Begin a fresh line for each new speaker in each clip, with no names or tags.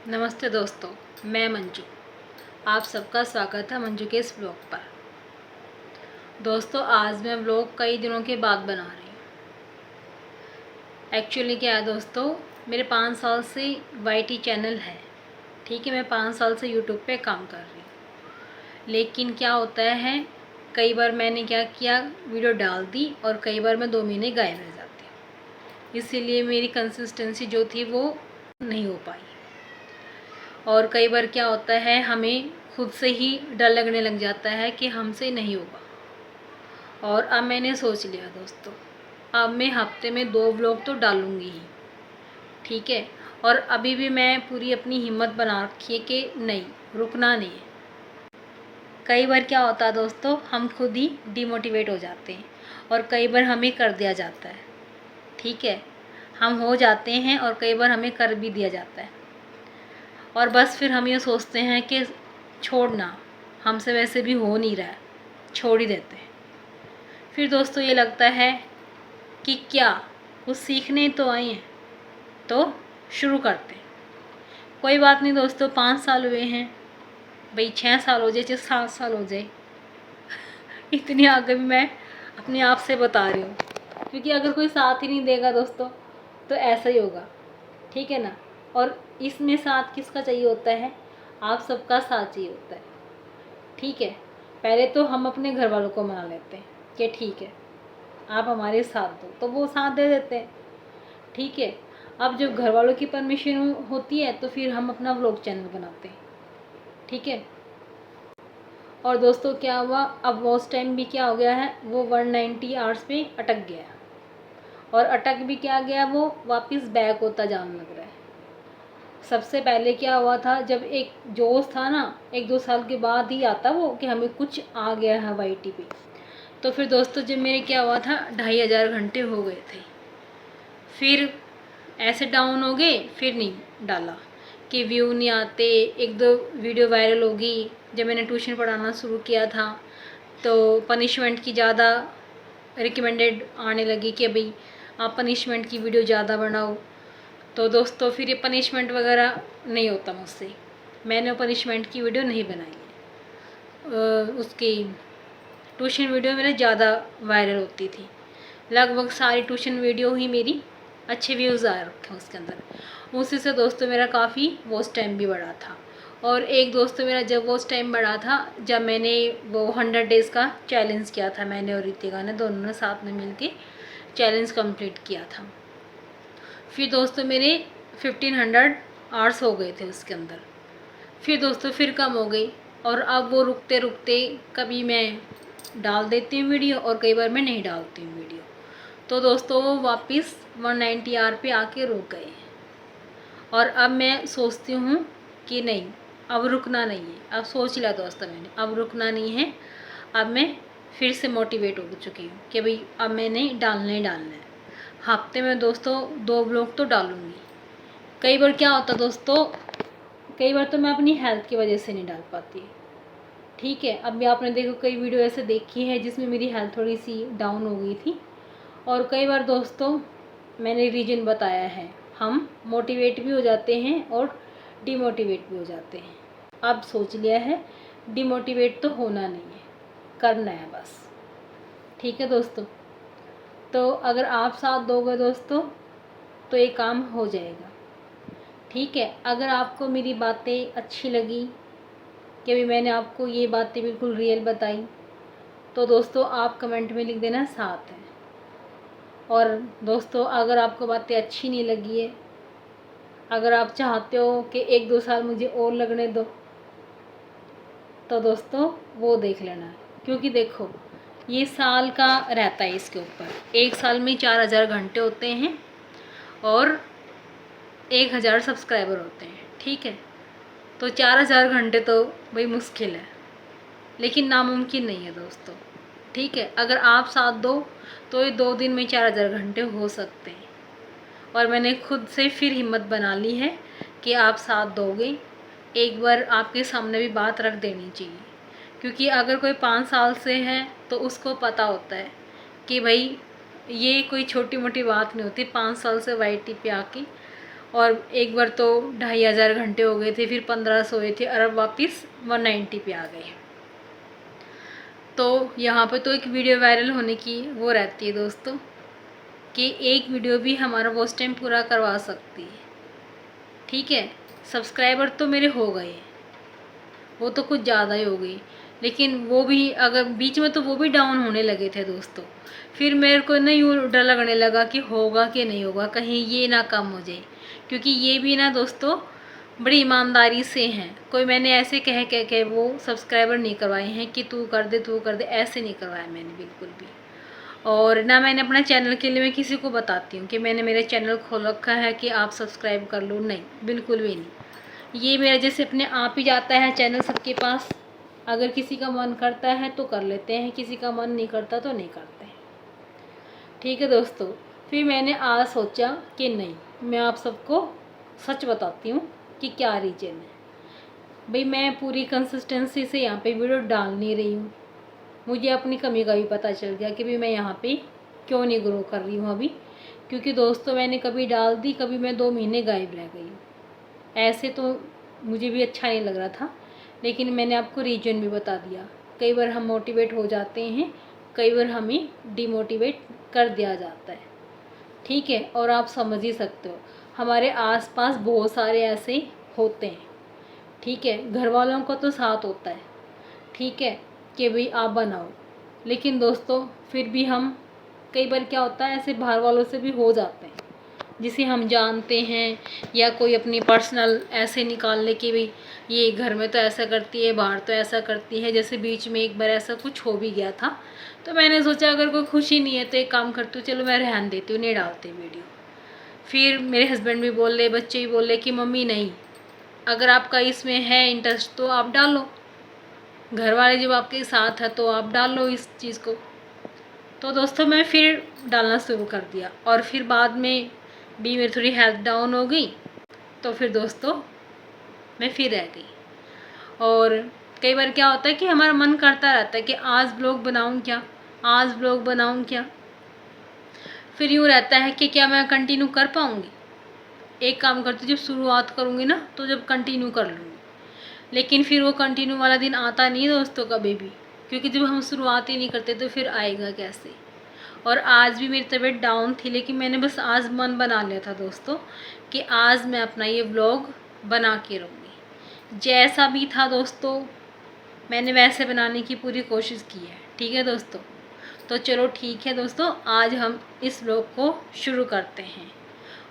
नमस्ते दोस्तों, मैं मंजू। आप सबका स्वागत है मंजू के इस ब्लॉग पर। दोस्तों, आज मैं ब्लॉग कई दिनों के बाद बना रही हूँ। एक्चुअली क्या है दोस्तों, मेरे 5 साल से वाईटी चैनल है। ठीक है, मैं 5 साल से यूट्यूब पे काम कर रही हूँ। लेकिन क्या होता है, कई बार मैंने क्या किया, वीडियो डाल दी और कई बार मैं 2 महीने गायब रह जाती हूँ। इसीलिए मेरी कंसिस्टेंसी जो थी वो नहीं हो पाई। और कई बार क्या होता है, हमें खुद से ही डर लगने लग जाता है कि हमसे नहीं होगा। और अब मैंने सोच लिया दोस्तों, अब मैं हफ्ते में 2 व्लॉग तो डालूँगी ही। ठीक है, और अभी भी मैं पूरी अपनी हिम्मत बना रखी है कि नहीं, रुकना नहीं है। कई बार क्या होता है दोस्तों, हम खुद ही डिमोटिवेट हो जाते हैं और कई बार हमें कर दिया जाता है। ठीक है, हम हो जाते हैं और कई बार हमें कर भी दिया जाता है। और बस फिर हम ये सोचते हैं कि छोड़ना, हमसे वैसे भी हो नहीं रहा है, छोड़ ही देते हैं। फिर दोस्तों ये लगता है कि क्या कुछ सीखने तो आए हैं, तो शुरू करते हैं। कोई बात नहीं दोस्तों, 5 साल हुए हैं भाई, 6 साल हो जाए चाहे 7 साल हो जाए, इतनी आगे भी मैं अपने आप से बता रही हूँ। क्योंकि अगर कोई साथ ही नहीं देगा दोस्तों, तो ऐसा ही होगा। ठीक है ना। और इसमें साथ किसका चाहिए होता है? आप सबका साथ चाहिए होता है। ठीक है, पहले तो हम अपने घर वालों को मना लेते हैं कि ठीक है, आप हमारे साथ दो, तो वो साथ दे देते हैं। ठीक है, अब जब घर वालों की परमिशन होती है तो फिर हम अपना व्लॉग चैनल बनाते हैं। ठीक है, और दोस्तों क्या हुआ, अब वॉच टाइम भी क्या हो गया है, वो 190 आवर्स पे अटक गया है। और अटक भी क्या गया, वो वापस बैक होता जाने लग रहा है। सबसे पहले क्या हुआ था, जब एक जोश था ना, 1-2 साल के बाद ही आता वो कि हमें कुछ आ गया है वाईटी पे। तो फिर दोस्तों जब मेरे क्या हुआ था, 2500 घंटे हो गए थे। फिर ऐसे डाउन हो गए, फिर नहीं डाला कि व्यू नहीं आते। 1-2 वीडियो वायरल होगी। जब मैंने ट्यूशन पढ़ाना शुरू किया था तो पनिशमेंट की ज़्यादा रिकमेंडेड आने लगी कि भाई आप पनिशमेंट की वीडियो ज़्यादा बनाओ। तो दोस्तों फिर ये पनिशमेंट वगैरह नहीं होता मुझसे, मैंने पनिशमेंट की वीडियो नहीं बनाई है। उसकी ट्यूशन वीडियो मेरे ज़्यादा वायरल होती थी। लगभग सारी ट्यूशन वीडियो ही मेरी अच्छे व्यूज़ आ रखे हैं उसके अंदर। उसी से दोस्तों मेरा काफ़ी वॉच टाइम भी बढ़ा था। और एक दोस्तों मेरा जब वॉच टाइम बढ़ा था, जब मैंने वो 100 डेज़ का चैलेंज किया था, मैंने और रितिका ने दोनों ने साथ में मिलके चैलेंज कंप्लीट किया था। फिर दोस्तों मेरे 1500 आवर्स हो गए थे उसके अंदर। फिर दोस्तों फिर कम हो गई, और अब वो रुकते रुकते कभी मैं डाल देती हूँ वीडियो और कई बार मैं नहीं डालती हूँ वीडियो। तो दोस्तों वो वापस 190 आर पे आके रुक गए। और अब मैं सोचती हूँ कि नहीं, अब रुकना नहीं है। अब सोच लिया दोस्तों मैंने, अब रुकना नहीं है। अब मैं फिर से मोटिवेट हो चुकी हूँ कि भाई अब मैंने डालना ही डालना है। हफ्ते में दोस्तों 2 व्लॉग तो डालूँगी। कई बार क्या होता दोस्तों, कई बार तो मैं अपनी हेल्थ की वजह से नहीं डाल पाती। ठीक है, अब भी आपने देखो कई वीडियो ऐसे देखी है जिसमें मेरी हेल्थ थोड़ी सी डाउन हो गई थी। और कई बार दोस्तों मैंने रीज़न बताया है, हम मोटिवेट भी हो जाते हैं और डिमोटिवेट भी हो जाते हैं। अब सोच लिया है, डिमोटिवेट तो होना नहीं है, करना है बस। ठीक है दोस्तों, तो अगर आप साथ दोगे दोस्तों तो ये काम हो जाएगा। ठीक है, अगर आपको मेरी बातें अच्छी लगी कि भी मैंने आपको ये बातें बिल्कुल रियल बताई, तो दोस्तों आप कमेंट में लिख देना साथ है। और दोस्तों अगर आपको बातें अच्छी नहीं लगी है, अगर आप चाहते हो कि 1-2 साल मुझे और लगने दो, तो दोस्तों वो देख लेना। क्योंकि देखो ये साल का रहता है, इसके ऊपर 1 साल में 4000 घंटे होते हैं और 1000 सब्सक्राइबर होते हैं। ठीक है, तो 4000 घंटे तो भाई मुश्किल है, लेकिन नामुमकिन नहीं है दोस्तों। ठीक है, अगर आप साथ दो तो ये 2 दिन में 4000 घंटे हो सकते हैं। और मैंने खुद से फिर हिम्मत बना ली है कि आप साथ दोगे। एक बार आपके सामने भी बात रख देनी चाहिए, क्योंकि अगर कोई 5 साल से है तो उसको पता होता है कि भाई ये कोई छोटी मोटी बात नहीं होती, 5 साल से वाईटी पे आके और एक बार तो 2500 घंटे हो गए थे, फिर 1500 हुए थे और अब वापस 190 पे आ गए। तो यहाँ पे तो एक वीडियो वायरल होने की वो रहती है दोस्तों कि एक वीडियो भी हमारा वॉच टाइम पूरा करवा सकती है। ठीक है, सब्सक्राइबर तो मेरे हो गए, वो तो कुछ ज़्यादा ही हो गई, लेकिन वो भी अगर बीच में तो वो भी डाउन होने लगे थे दोस्तों। फिर मेरे को ना यूँ डर लगने लगा कि होगा कि नहीं होगा, कहीं ये ना कम हो जाए, क्योंकि ये भी ना दोस्तों बड़ी ईमानदारी से हैं। कोई मैंने ऐसे कह के वो सब्सक्राइबर नहीं करवाए हैं कि तू कर दे, ऐसे नहीं करवाया मैंने बिल्कुल भी। और ना मैंने अपना चैनल के लिए मैं किसी को बताती हूँ कि मैंने मेरे चैनल खोल रखा है कि आप सब्सक्राइब कर लो, नहीं, बिल्कुल भी नहीं। ये मेरा जैसे अपने आप ही जाता है चैनल सबके पास। अगर किसी का मन करता है तो कर लेते हैं, किसी का मन नहीं करता तो नहीं करते हैं। ठीक है दोस्तों, फिर मैंने आज सोचा कि नहीं, मैं आप सबको सच बताती हूँ कि क्या रीज़न है। भाई मैं पूरी कंसिस्टेंसी से यहाँ पे वीडियो डाल नहीं रही हूँ। मुझे अपनी कमी का भी पता चल गया कि भाई मैं यहाँ पे क्यों नहीं ग्रो कर रही हूँ अभी, क्योंकि दोस्तों मैंने कभी डाल दी, कभी मैं 2 महीने गायब रह गई हूँ। ऐसे तो मुझे भी अच्छा नहीं लग रहा था, लेकिन मैंने आपको रीज़न भी बता दिया। कई बार हम मोटिवेट हो जाते हैं, कई बार हमें डिमोटिवेट कर दिया जाता है। ठीक है, और आप समझ ही सकते हो हमारे आसपास बहुत सारे ऐसे होते हैं। ठीक है, घर वालों का तो साथ होता है, ठीक है, कि भाई आप बनाओ, लेकिन दोस्तों फिर भी हम कई बार क्या होता है ऐसे बाहर वालों से भी हो जाते हैं, जिसे हम जानते हैं, या कोई अपनी पर्सनल ऐसे निकाल ले कि भाई ये घर में तो ऐसा करती है, बाहर तो ऐसा करती है। जैसे बीच में एक बार ऐसा कुछ हो भी गया था, तो मैंने सोचा अगर कोई खुशी नहीं है तो एक काम करती हूँ, चलो मैं रहन देती हूँ, नहीं डालती वीडियो। फिर मेरे हस्बैंड भी बोल रहे, बच्चे भी बोल रहे कि मम्मी नहीं, अगर आपका इसमें है इंटरेस्ट तो आप डालो, घर वाले जब आपके साथ है तो आप डालो इस चीज़ को। तो दोस्तों मैं फिर डालना शुरू कर दिया, और फिर बाद में भी मेरी थोड़ी हेल्थ डाउन हो गई, तो फिर दोस्तों मैं फिर रह गई। और कई बार क्या होता है कि हमारा मन करता रहता है कि आज ब्लॉग बनाऊं क्या, आज ब्लॉग बनाऊं क्या। फिर यूँ रहता है कि क्या मैं कंटिन्यू कर पाऊँगी। एक काम करती हूँ, जब शुरुआत करूँगी ना तो जब कंटिन्यू कर लूँगी, लेकिन फिर वो कंटिन्यू वाला दिन आता नहीं दोस्तों कभी भी, क्योंकि जब हम शुरुआत ही नहीं करते तो फिर आएगा कैसे। और आज भी मेरी तबीयत डाउन थी, लेकिन मैंने बस आज मन बना लिया था दोस्तों कि आज मैं अपना ये व्लॉग बना के रहूँगी। जैसा भी था दोस्तों मैंने वैसे बनाने की पूरी कोशिश की है। ठीक है दोस्तों, तो चलो ठीक है दोस्तों, आज हम इस व्लॉग को शुरू करते हैं।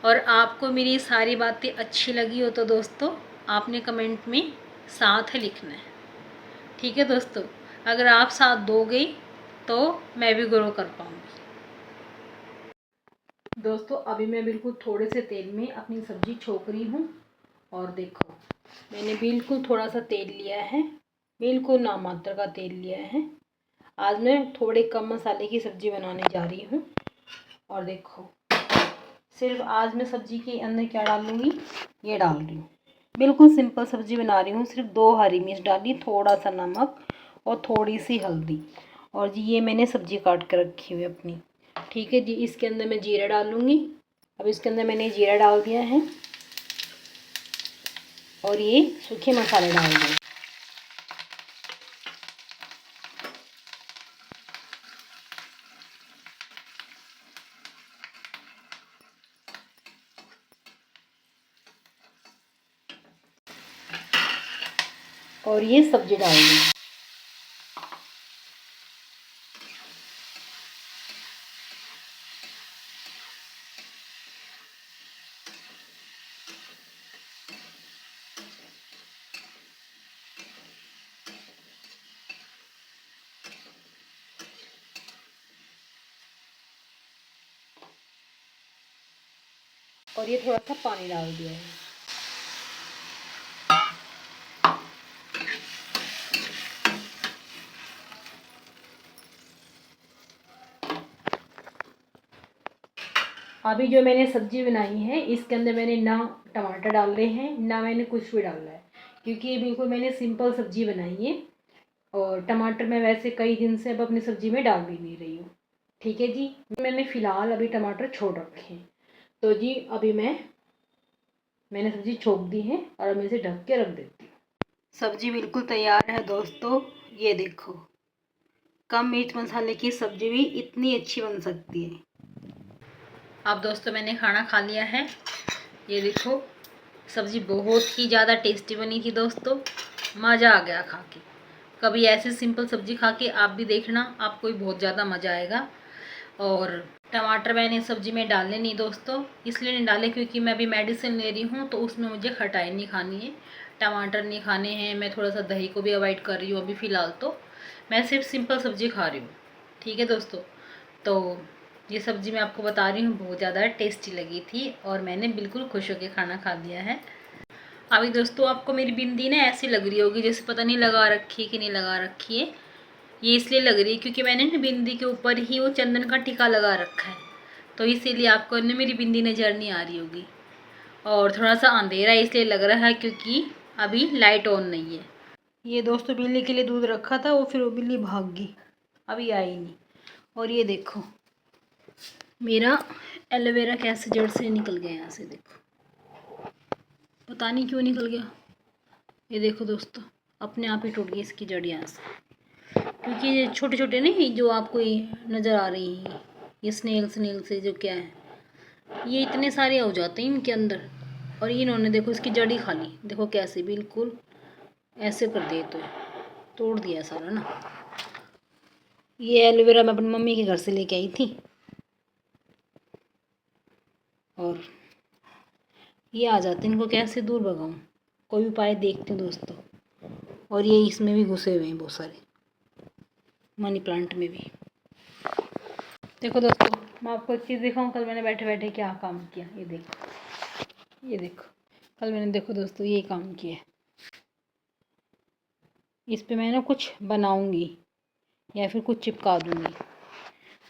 और आपको मेरी सारी बातें अच्छी लगी हो तो दोस्तों आपने कमेंट में साथ लिखना है। ठीक है दोस्तों, अगर आप साथ दोगे तो मैं भी ग्रो कर पाऊँगी। दोस्तों अभी मैं बिल्कुल थोड़े से तेल में अपनी सब्ज़ी छोक रही हूँ, और देखो मैंने बिल्कुल थोड़ा सा तेल लिया है, बिल्कुल नाम मात्र का तेल लिया है। आज मैं थोड़े कम मसाले की सब्ज़ी बनाने जा रही हूँ। और देखो सिर्फ आज मैं सब्ज़ी के अंदर क्या डालूँगी, ये डाल रही हूँ। बिल्कुल सिंपल सब्ज़ी बना रही हूँ, सिर्फ 2 हरी मिर्च डाली, थोड़ा सा नमक और थोड़ी सी हल्दी, और जी ये मैंने सब्ज़ी काट कर रखी हुई अपनी। ठीक है जी, इसके अंदर मैं जीरा डालूँगी। अब इसके अंदर मैंने जीरा डाल दिया है, और ये सूखे मसाले डाल दिए। और ये सब्ज़ी डाल दी। और ये थोड़ा सा पानी डाल दिया है। अभी जो मैंने सब्ज़ी बनाई है इसके अंदर मैंने ना टमाटर डाल रहे हैं, ना मैंने कुछ भी डाला है, क्योंकि ये बिल्कुल मैंने सिंपल सब्ज़ी बनाई है। और टमाटर मैं वैसे कई दिन से अब अपनी सब्ज़ी में डाल भी नहीं रही हूँ। ठीक है जी, मैंने फ़िलहाल अभी टमाटर छोड़ रखे हैं। तो जी अभी मैं मैंने सब्ज़ी छोंक दी है और अब मैं इसे ढक के रख देती हूँ। सब्ज़ी बिल्कुल तैयार है दोस्तों। ये देखो, कम मिर्च मसाले की सब्ज़ी भी इतनी अच्छी बन सकती है। अब दोस्तों मैंने खाना खा लिया है। ये देखो, सब्ज़ी बहुत ही ज़्यादा टेस्टी बनी थी दोस्तों, मज़ा आ गया खा के। कभी ऐसे सिंपल सब्ज़ी खा के आप भी देखना, आपको भी बहुत ज़्यादा मज़ा आएगा। और टमाटर मैंने सब्ज़ी में डाले नहीं दोस्तों, इसलिए नहीं डाले क्योंकि मैं अभी मेडिसिन ले रही हूँ, तो उसमें मुझे खटाई नहीं खानी है, टमाटर नहीं खाने हैं। मैं थोड़ा सा दही को भी अवॉइड कर रही हूँ अभी फ़िलहाल, तो मैं सिर्फ सिंपल सब्ज़ी खा रही हूँ। ठीक है दोस्तों, तो ये सब्ज़ी मैं आपको बता रही हूँ बहुत ज़्यादा टेस्टी लगी थी और मैंने बिल्कुल खुश होकर खाना खा लिया है। अभी दोस्तों आपको मेरी बिंदी ना ऐसी लग रही होगी जैसे पता नहीं लगा रखी है कि नहीं लगा रखी है। ये इसलिए लग रही है क्योंकि मैंने ना बिंदी के ऊपर ही वो चंदन का टीका लगा रखा है, तो इसीलिए आपको ना मेरी बिंदी नज़र नहीं आ रही होगी। और थोड़ा सा अंधेरा इसलिए लग रहा है क्योंकि अभी लाइट ऑन नहीं है। ये दोस्तों बिल्ली के लिए दूध रखा था, वो फिर वो बिल्ली भाग गई, अभी आई नहीं। और ये देखो मेरा एलोवेरा कैसे जड़ से निकल गया यहाँ से, देखो पता नहीं क्यों निकल गया। ये देखो दोस्तों, अपने आप ही टूट गई इसकी जड़ यहाँ से, क्योंकि ये छोटे छोटे नहीं जो आपको ये नज़र आ रही हैं, ये स्नेल से जो क्या है, ये इतने सारे हो जाते हैं इनके अंदर। और इन्होंने देखो इसकी जड़ ही खा ली, देखो कैसे बिल्कुल ऐसे कर दिए, तो तोड़ दिया सारा ना। ये एलोवेरा मैं अपनी मम्मी के घर से लेके आई थी और ये आ जाते हैं, इनको कैसे दूर भगाऊं, कोई उपाय देखते हैं दोस्तों। और ये इसमें भी घुसे हुए हैं बहुत सारे, मनी प्लांट में भी। देखो दोस्तों मैं आपको एक चीज़ दिखाऊं, कल मैंने बैठे बैठे क्या काम किया। ये देखो कल मैंने देखो दोस्तों ये काम किया। इस पे मैं ना कुछ बनाऊंगी या फिर कुछ चिपका दूंगी,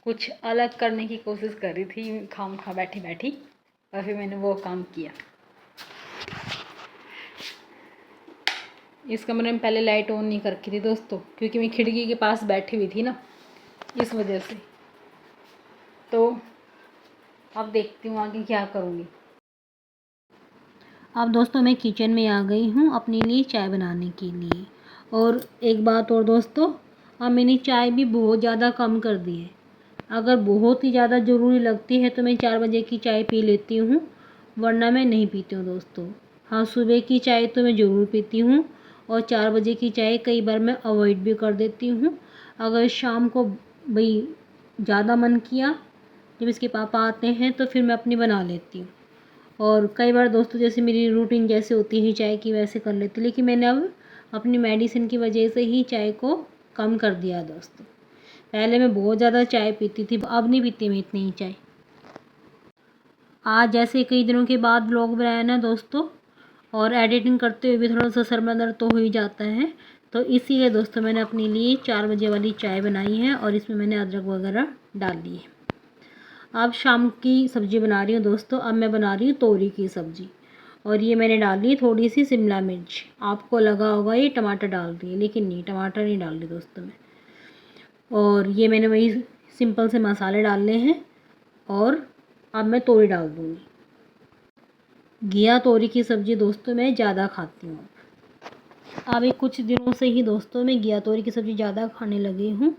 कुछ अलग करने की कोशिश कर रही थी खाम खा बैठी बैठी, और फिर मैंने वो काम किया। इस कमरे में पहले लाइट ऑन नहीं कर रखी थी दोस्तों, क्योंकि मैं खिड़की के पास बैठी हुई थी ना, इस वजह से। तो अब देखती हूँ आगे क्या करूँगी। अब दोस्तों मैं किचन में आ गई हूँ अपने लिए चाय बनाने के लिए। और एक बात और दोस्तों, अब मैंने चाय भी बहुत ज़्यादा कम कर दी है। अगर बहुत ही ज़्यादा ज़रूरी लगती है तो मैं 4 बजे की चाय पी लेती हूँ, वरना मैं नहीं पीती हूँ दोस्तों। हाँ, सुबह की चाय तो मैं ज़रूर पीती हूँ और 4 बजे की चाय कई बार मैं अवॉइड भी कर देती हूँ। अगर शाम को भाई ज़्यादा मन किया, जब इसके पापा आते हैं तो फिर मैं अपनी बना लेती हूँ। और कई बार दोस्तों जैसे मेरी रूटीन जैसे होती है चाय की वैसे कर लेती, लेकिन मैंने अब अपनी मेडिसिन की वजह से ही चाय को कम कर दिया दोस्तों। पहले मैं बहुत ज़्यादा चाय पीती थी, अब नहीं पीती मैं इतनी ही चाय। आज जैसे कई दिनों के बाद ब्लॉग बनाया ना दोस्तों, और एडिटिंग करते हुए भी थोड़ा सा सर में दर्द तो हो ही जाता है, तो इसीलिए दोस्तों मैंने अपने लिए 4 बजे वाली चाय बनाई है और इसमें मैंने अदरक वगैरह डाल दी है। अब शाम की सब्ज़ी बना रही हूँ दोस्तों। अब मैं बना रही हूँ तोरी की सब्ज़ी, और ये मैंने डाली थोड़ी सी शिमला मिर्च। आपको लगा होगा ये टमाटर डाल दिए, लेकिन नहीं, टमाटर नहीं डाल रही दोस्तों मैं। और ये मैंने वही सिंपल से मसाले डालने हैं। और अब मैं तोरी डाल दूँगी। घिया तोरी की सब्ज़ी दोस्तों मैं ज़्यादा खाती हूँ। अब एक कुछ दिनों से ही दोस्तों मैं घिया तोरी की सब्ज़ी ज़्यादा खाने लगी हूँ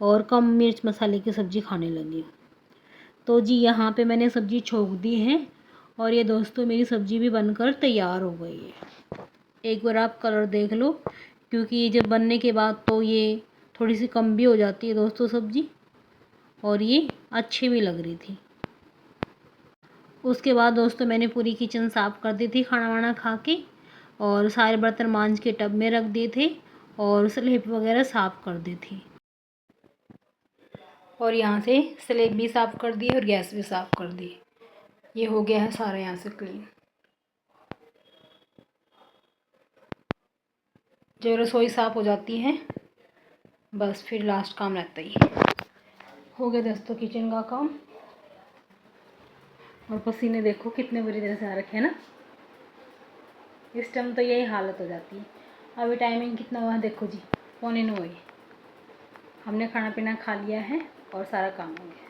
और कम मिर्च मसाले की सब्ज़ी खाने लगी हूँ। तो जी यहाँ पे मैंने सब्ज़ी छोंक दी है और ये दोस्तों मेरी सब्ज़ी भी बनकर तैयार हो गई है। एक बार आप कलर देख लो, क्योंकि ये जब बनने के बाद तो ये थोड़ी सी कम भी हो जाती है दोस्तों सब्ज़ी, और ये अच्छी भी लग रही थी। उसके बाद दोस्तों मैंने पूरी किचन साफ़ कर दी थी खाना वाना खा के, और सारे बर्तन मांज के टब में रख दिए थे और स्लेब वगैरह साफ़ कर दी थी। और यहाँ से स्लेब भी साफ़ कर दी और गैस भी साफ़ कर दी। ये हो गया है सारा यहाँ से क्लीन। जब रसोई साफ़ हो जाती है बस फिर लास्ट काम रहता ही। हो गया दोस्तों किचन का काम। और पसीने देखो कितने बुरी तरह से आ रखे हैं ना। इस टाइम तो यही हालत हो जाती है। अभी टाइमिंग कितना हुआ देखो जी, 8:45 हुई। हमने खाना पीना खा लिया है और सारा काम हो गया।